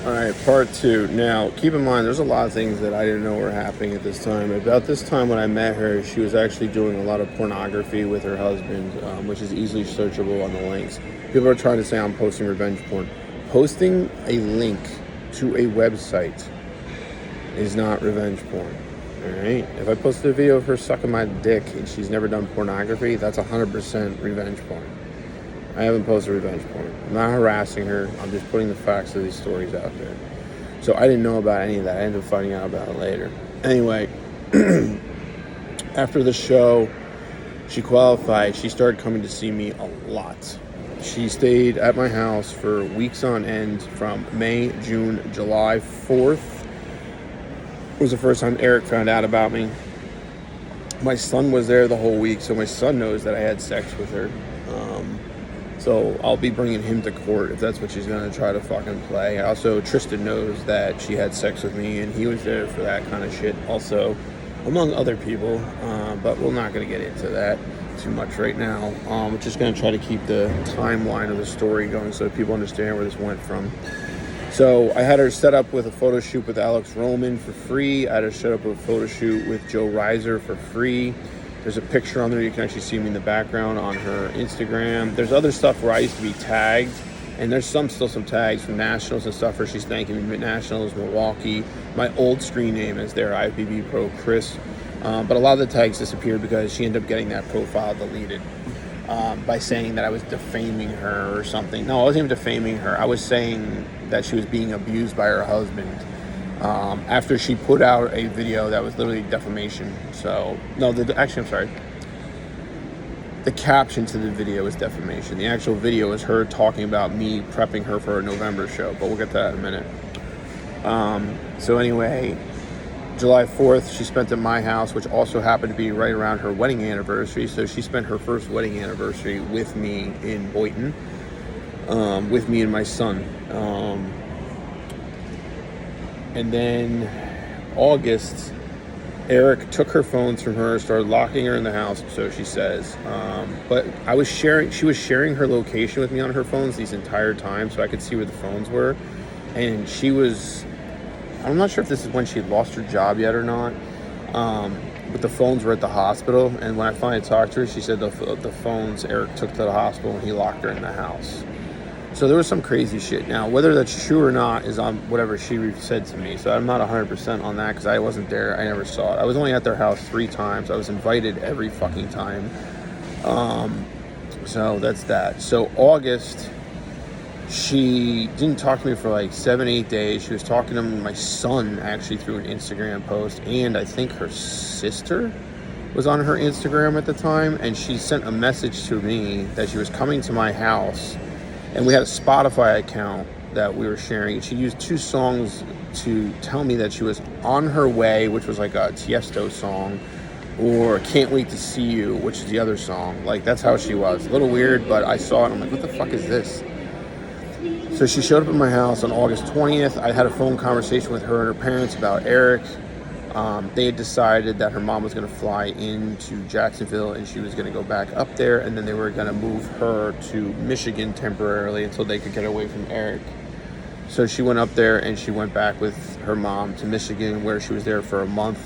All right, part two. Now, keep in mind, there's a lot of things that I didn't know were happening at this time. About this time when I met her, she was actually doing a lot of pornography with her husband, which is easily searchable on the links. People are trying to say I'm posting revenge porn. Posting a link to a website is not revenge porn. All right? If I posted a video of her sucking my dick and she's never done pornography, that's 100% revenge porn. I haven't posted revenge porn. I'm not harassing her. I'm just putting the facts of these stories out there. So I didn't know about any of that. I ended up finding out about it later. Anyway, after the show, she qualified. She started coming to see me a lot. She stayed at my house for weeks on end from May, June, July 4th. It was the first time Eric found out about me. My son was there the whole week, so my son knows that I had sex with her. So I'll be bringing him to court if that's what she's going to try to fucking play. Also, Tristan knows that she had sex with me, and he was there for that kind of shit also, among other people. But we're not going to get into that too much right now. We're just going to try to keep the timeline of the story going so that people understand where this went from. So I had her set up with a photo shoot with Alex Roman for free. I had her set up with a photo shoot with Joe Reiser for free. There's a picture on there. You can actually see me in the background on her Instagram. There's other stuff where I used to be tagged, and there's still some tags from Nationals and stuff where she's thanking me. Nationals, Milwaukee. My old screen name is there, IFBB Pro Chris. But a lot of the tags disappeared because she ended up getting that profile deleted by saying that I was defaming her or something. No, I wasn't even defaming her. I was saying that she was being abused by her husband. After she put out a video that was literally defamation. So, no, I'm sorry. The caption to the video was defamation. The actual video is her talking about me prepping her for a November show, but we'll get to that in a minute. So anyway, July 4th, she spent at my house, which also happened to be right around her wedding anniversary. So she spent her first wedding anniversary with me in Boynton, with me and my son. And then August, Eric took her phones from her, started locking her in the house, so she says. But she was sharing her location with me on her phones these entire time, so I could see where the phones were. And I'm not sure if this is when she had lost her job yet or not, but the phones were at the hospital. And when I finally talked to her, she said the phones Eric took to the hospital and he locked her in the house. So there was some crazy shit. Now, whether that's true or not is on whatever she said to me. So I'm not 100% on that because I wasn't there. I never saw it. I was only at their house 3 times. I was invited every fucking time. So that's that. So August, she didn't talk to me for like 7-8 days. She was talking to my son actually through an Instagram post. And I think her sister was on her Instagram at the time. And she sent a message to me that she was coming to my house. And we had a Spotify account that we were sharing. She used 2 songs to tell me that she was on her way, which was like a Tiesto song, or Can't Wait to See You, which is the other song. Like, that's how she was. A little weird, but I saw it. I'm like, what the fuck is this? So she showed up at my house on August 20th. I had a phone conversation with her and her parents about Eric. They had decided that her mom was going to fly into Jacksonville and she was going to go back up there, and then they were going to move her to Michigan temporarily until they could get away from Eric. So she went up there and she went back with her mom to Michigan, where she was there for a month,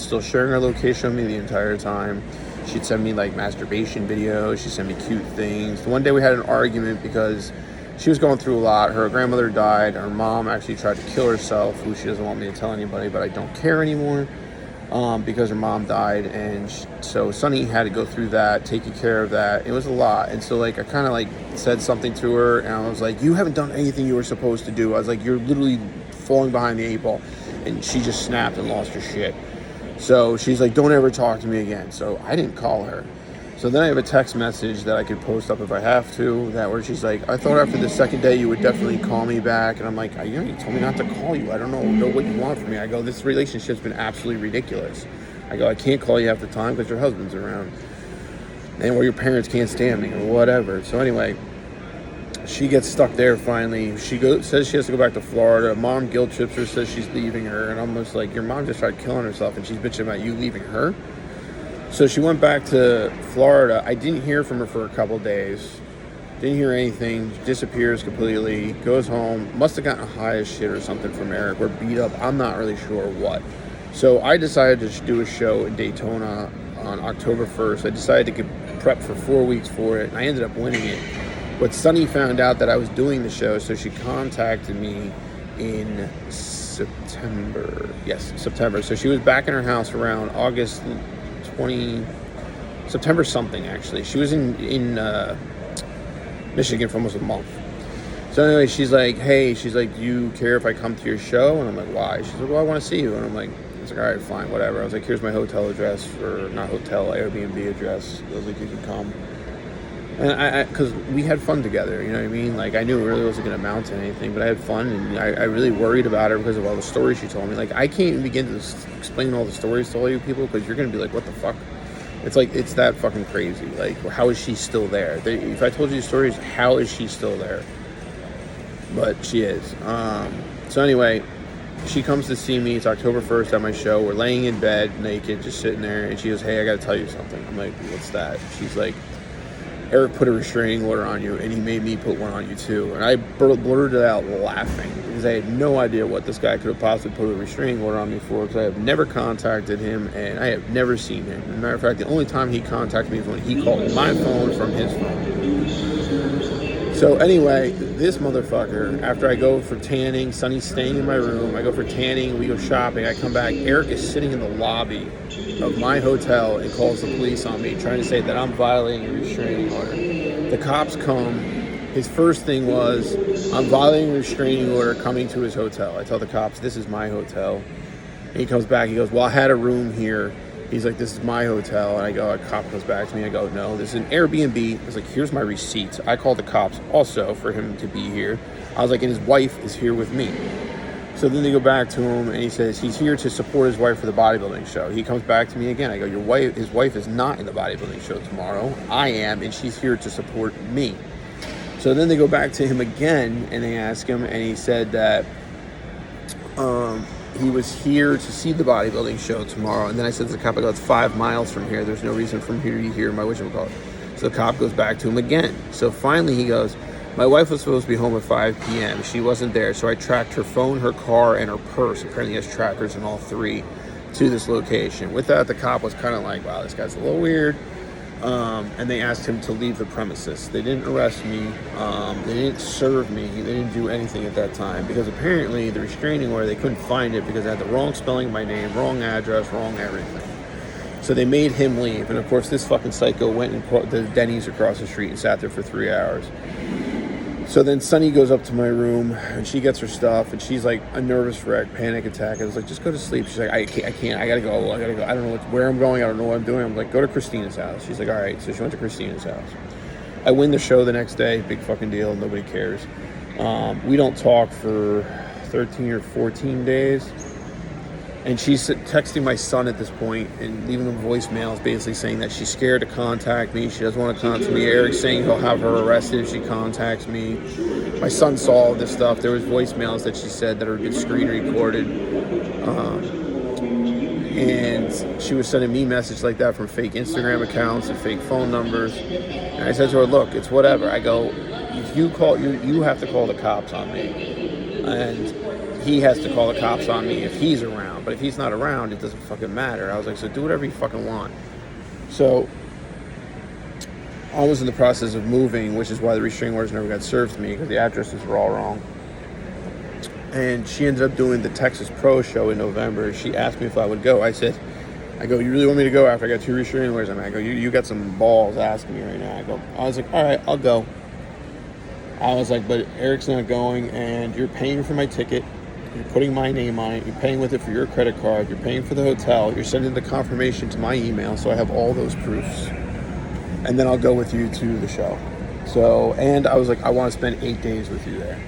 still sharing her location with me the entire time. She'd send me like masturbation videos. She'd send me cute things. One day we had an argument because she was going through a lot. Her grandmother died. Her mom actually tried to kill herself, who she doesn't want me to tell anybody, but I don't care anymore because her mom died. And so Sonny had to go through that, taking care of that. It was a lot. And so like I kind of like said something to her, and I was like, you haven't done anything you were supposed to do. I was like, you're literally falling behind the 8 ball. And she just snapped and lost her shit. So she's like, don't ever talk to me again. So I didn't call her. So then I have a text message that I could post up if I have to, that where she's like, I thought after the second day you would definitely call me back. And I'm like, you told me not to call you. I don't know what you want from me. I go, this relationship's been absolutely ridiculous. I go, I can't call you half the time because your husband's around. And or your parents can't stand me or whatever. So anyway, she gets stuck there finally. She says she has to go back to Florida. Mom guilt trips her, says she's leaving her. And I'm just like, your mom just tried killing herself and she's bitching about you leaving her? So she went back to Florida. I didn't hear from her for a couple days. Didn't hear anything. Disappears completely. Goes home. Must have gotten high as shit or something from Eric, or beat up. I'm not really sure what. So I decided to do a show in Daytona on October 1st. I decided to get prep for 4 weeks for it, and I ended up winning it. But Sunny found out that I was doing the show, so she contacted me in September. Yes, September. So she was back in her house around August 20, September something, actually. She was in Michigan for almost a month. So anyway, she's like, hey, do you care if I come to your show? And I'm like, why? She's like, well, I want to see you. And I'm like, all right, fine, whatever. I was like, here's my hotel address, or not hotel, Airbnb address. I was like, you can come. And because we had fun together, you know what I mean? Like, I knew it really wasn't going to amount to anything, but I had fun, and I really worried about her because of all the stories she told me. Like, I can't even begin to explain all the stories to all you people, because you're going to be like, what the fuck? It's like, it's that fucking crazy. Like, how is she still there? If I told you the stories, how is she still there? But she is. So anyway, she comes to see me. It's October 1st at my show. We're laying in bed, naked, just sitting there, and she goes, hey, I got to tell you something. I'm like, what's that? She's like, Eric put a restraining order on you, and he made me put one on you too. And I blurted out laughing, because I had no idea what this guy could have possibly put a restraining order on me for, because I have never contacted him, and I have never seen him. As a matter of fact, the only time he contacted me is when he called my phone from his phone. So anyway, this motherfucker, after I go for tanning, Sunny's staying in my room, I go for tanning, we go shopping, I come back, Eric is sitting in the lobby of my hotel and calls the police on me, trying to say that I'm violating a restraining order. The cops come. His first thing was, I'm violating a restraining order coming to his hotel. I tell the cops, this is my hotel. And he comes back, he goes, well, I had a room here. He's like, this is my hotel. And I go, a cop comes back to me, I go, no, this is an Airbnb. I was like, here's my receipts. I called the cops also for him to be here. I was like, and his wife is here with me. So then they go back to him, and he says he's here to support his wife for the bodybuilding show. He comes back to me again. I go, his wife is not in the bodybuilding show tomorrow. I am, and she's here to support me. So then they go back to him again, and they ask him, and he said that he was here to see the bodybuilding show tomorrow. And then I said to the cop, I go, it's 5 miles from here. There's no reason for me to be here. My whatchamacallit. So the cop goes back to him again. So finally he goes, my wife was supposed to be home at 5 p.m. She wasn't there, so I tracked her phone, her car, and her purse. Apparently he has trackers in all three to this location. With that, the cop was kind of like, wow, this guy's a little weird. And they asked him to leave the premises. They didn't arrest me. They didn't serve me. They didn't do anything at that time, because apparently the restraining order, they couldn't find it because I had the wrong spelling of my name, wrong address, wrong everything. So they made him leave. And of course, this fucking psycho went and the Denny's across the street and sat there for 3 hours. So then Sunny goes up to my room, and she gets her stuff, and she's like a nervous wreck, panic attack. I was like, just go to sleep. She's like, I can't, I gotta go. I don't know where I'm going, I don't know what I'm doing. I'm like, go to Christina's house. She's like, all right. So she went to Christina's house. I win the show the next day, big fucking deal, nobody cares. We don't talk for 13 or 14 days. And she's texting my son at this point and leaving him voicemails, basically saying that she's scared to contact me. She doesn't want to contact me. Eric's saying he'll have her arrested if she contacts me. My son saw all this stuff. There was voicemails that she said that are screen recorded. And she was sending me messages like that from fake Instagram accounts and fake phone numbers. And I said to her, look, it's whatever. I go, if you call, you have to call the cops on me. And he has to call the cops on me if he's around. But if he's not around, it doesn't fucking matter. I was like, so do whatever you fucking want. So I was in the process of moving, which is why the restraining orders never got served to me, because the addresses were all wrong. And she ended up doing the Texas Pro show in November. She asked me if I would go. I go, you really want me to go after I got 2 restraining orders? I go, you got some balls asking me right now. I was like, all right, I'll go. I was like, but Eric's not going, and you're paying for my ticket. You're putting my name on it. You're paying with it for your credit card. You're paying for the hotel. You're sending the confirmation to my email, so I have all those proofs. And then I'll go with you to the show. So, and I was like, I want to spend 8 days with you there.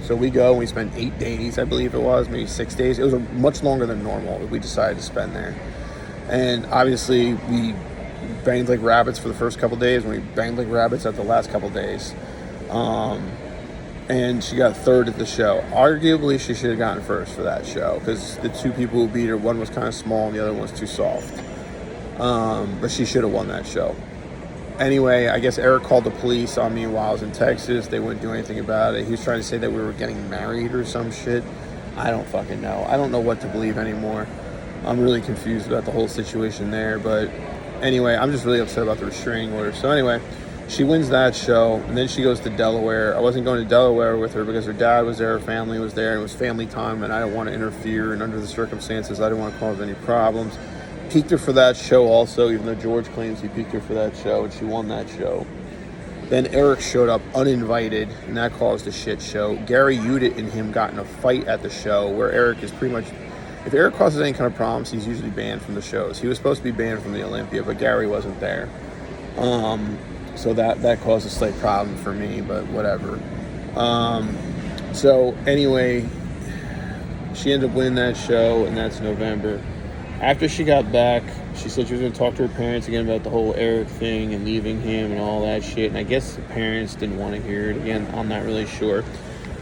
So we go, and we spend 8 days, I believe it was, maybe 6 days. It was much longer than normal that we decided to spend there. And obviously, we banged like rabbits for the first couple days, and we banged like rabbits at the last couple days. And she got third at the show. Arguably, she should have gotten first for that show, because the 2 people who beat her, one was kind of small and the other one was too soft. But she should have won that show. anyway, I guess Eric called the police on me while I was in Texas. They wouldn't do anything about it. He was trying to say that we were getting married or some shit. I don't fucking know. I don't know what to believe anymore. I'm really confused about the whole situation there. But anyway, I'm just really upset about the restraining order. So anyway, she wins that show, and then she goes to Delaware. I wasn't going to Delaware with her because her dad was there, her family was there, and it was family time, and I didn't want to interfere, and under the circumstances, I didn't want to cause any problems. Peaked her for that show also, even though George claims he peaked her for that show, and she won that show. Then Eric showed up uninvited, and that caused a shit show. Gary Udit and him got in a fight at the show, where Eric is pretty much... If Eric causes any kind of problems, he's usually banned from the shows. He was supposed to be banned from the Olympia, but Gary wasn't there. So that caused a slight problem for me, but whatever. So anyway, she ended up winning that show, and that's November. After she got back, she said she was going to talk to her parents again about the whole Eric thing and leaving him and all that shit. And I guess the parents didn't want to hear it. Again, I'm not really sure.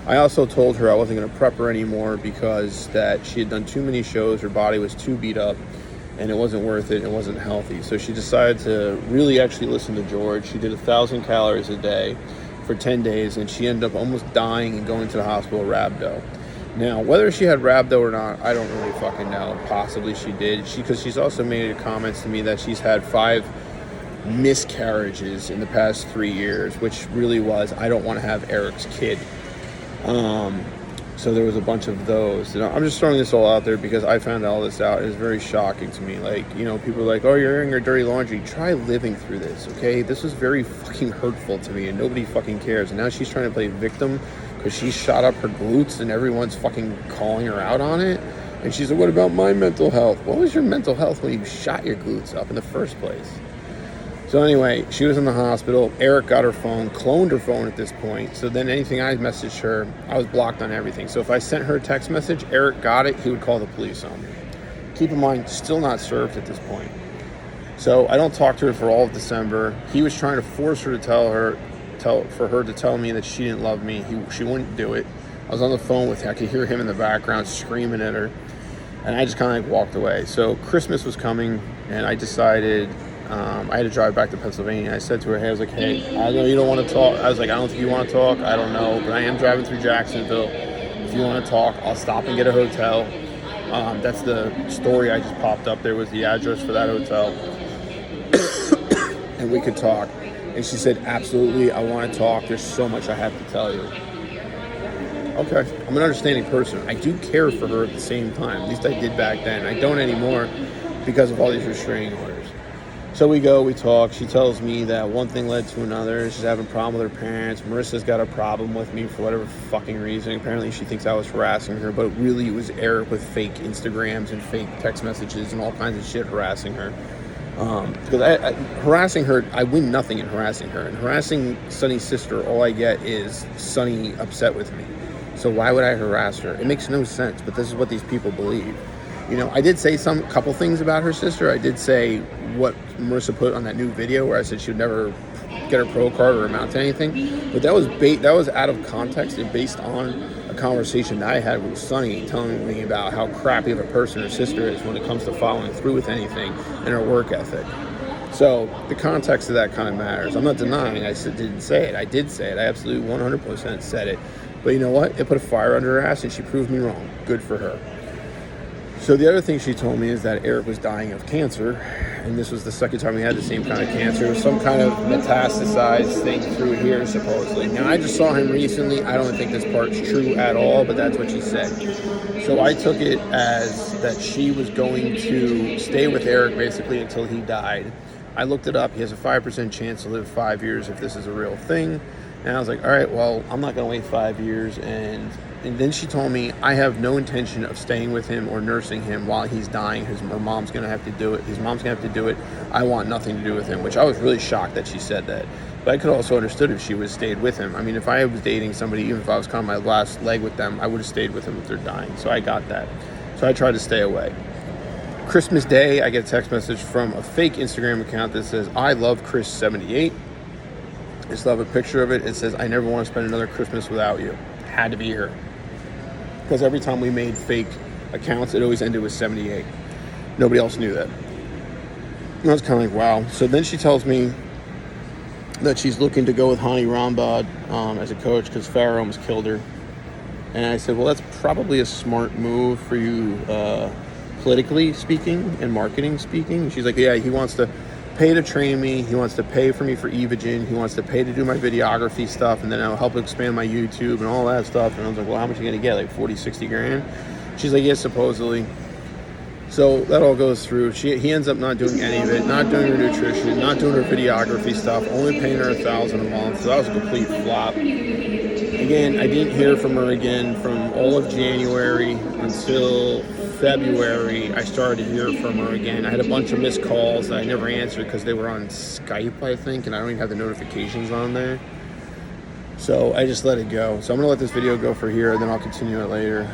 I also told her I wasn't going to prep her anymore because that she had done too many shows. Her body was too beat up, and it wasn't worth it. It wasn't healthy. So she decided to really actually listen to George. She did 1,000 calories a day for 10 days, and she ended up almost dying and going to the hospital with rhabdo. Now, whether she had rhabdo or not, I don't really fucking know. Possibly she did. Because she's also made comments to me that she's had 5 miscarriages in the past 3 years, which really was, I don't want to have Eric's kid. So there was a bunch of those. And I'm just throwing this all out there because I found all this out. It was very shocking to me. Like, you know, people are like, oh, you're airing your dirty laundry. Try living through this, okay? This was very fucking hurtful to me, and nobody fucking cares. And now she's trying to play victim because she shot up her glutes and everyone's fucking calling her out on it. And she's like, what about my mental health? What was your mental health when you shot your glutes up in the first place? So anyway, she was in the hospital. Eric got her phone, cloned her phone at this point. So then anything I messaged her, I was blocked on everything. So if I sent her a text message, Eric got it, he would call the police on me. Keep in mind, still not served at this point. So I don't talk to her for all of December. He was trying to force her to tell me that she didn't love me. She wouldn't do it. I was on the phone with her. I could hear him in the background screaming at her. And I just kind of like walked away. So Christmas was coming, and I decided... I had to drive back to Pennsylvania. I said to her, hey, I was like, hey, I know you don't want to talk. I was like, I don't think you want to talk. I don't know, but I am driving through Jacksonville. If you want to talk, I'll stop and get a hotel. That's the story I just popped up. There was the address for that hotel. And we could talk. And she said, absolutely, I want to talk. There's so much I have to tell you. Okay, I'm an understanding person. I do care for her at the same time. At least I did back then. I don't anymore because of all these restraining orders. So we talk. She tells me that one thing led to another. She's having a problem with her parents. Marissa's got a problem with me for whatever fucking reason. Apparently she thinks I was harassing her, but really it was Eric with fake Instagrams and fake text messages and all kinds of shit harassing her. Because harassing her, I win nothing in harassing her. And harassing Sunny's sister, all I get is Sunny upset with me. So why would I harass her? It makes no sense, but this is what these people believe. You know, I did say couple things about her sister. I did say what Marissa put on that new video where I said she would never get her pro card or amount to anything. But that was out of context and based on a conversation that I had with Sunny telling me about how crappy of a person her sister is when it comes to following through with anything and her work ethic. So the context of that kind of matters. I'm not denying I didn't say it. I did say it. I absolutely 100% said it. But you know what? It put a fire under her ass and she proved me wrong. Good for her. So the other thing she told me is that Eric was dying of cancer, and this was the second time he had the same kind of cancer. It was some kind of metastasized thing through here, supposedly. Now, I just saw him recently. I don't think this part's true at all, but that's what she said. So I took it as that she was going to stay with Eric basically until he died. I looked it up. He has a 5% chance to live 5 years if this is a real thing. And I was like, all right, well, I'm not going to wait 5 years. And then she told me, I have no intention of staying with him or nursing him while he's dying. Her mom's going to have to do it. His mom's going to have to do it. I want nothing to do with him, which I was really shocked that she said that. But I could also understood if she would have stayed with him. I mean, if I was dating somebody, even if I was kind of my last leg with them, I would have stayed with them if they're dying. So I got that. So I tried to stay away. Christmas Day, I get a text message from a fake Instagram account that says, I love Chris78. I still have a picture of it. It says, I never want to spend another Christmas without you. Had to be her. Because every time we made fake accounts, it always ended with 78. Nobody else knew that. And I was kind of like, wow. So then she tells me that she's looking to go with Hani Rambod as a coach because Farah almost killed her. And I said, well, that's probably a smart move for you politically speaking and marketing speaking. And she's like, yeah, he wants to pay to train me. He wants to pay for me for Evogen. He wants to pay to do my videography stuff. And then I'll help expand my YouTube and all that stuff. And I was like, well, how much are you going to get? Like 40, 60 grand? She's like, yeah, supposedly. So that all goes through. He ends up not doing any of it, not doing her nutrition, not doing her videography stuff, only paying her $1,000 a month. So that was a complete flop. Again, I didn't hear from her again from all of January until February. I started to hear from her again. I had a bunch of missed calls that I never answered because they were on Skype, I think, and I don't even have the notifications on there. So I just let it go. So I'm going to let this video go for here, and then I'll continue it later.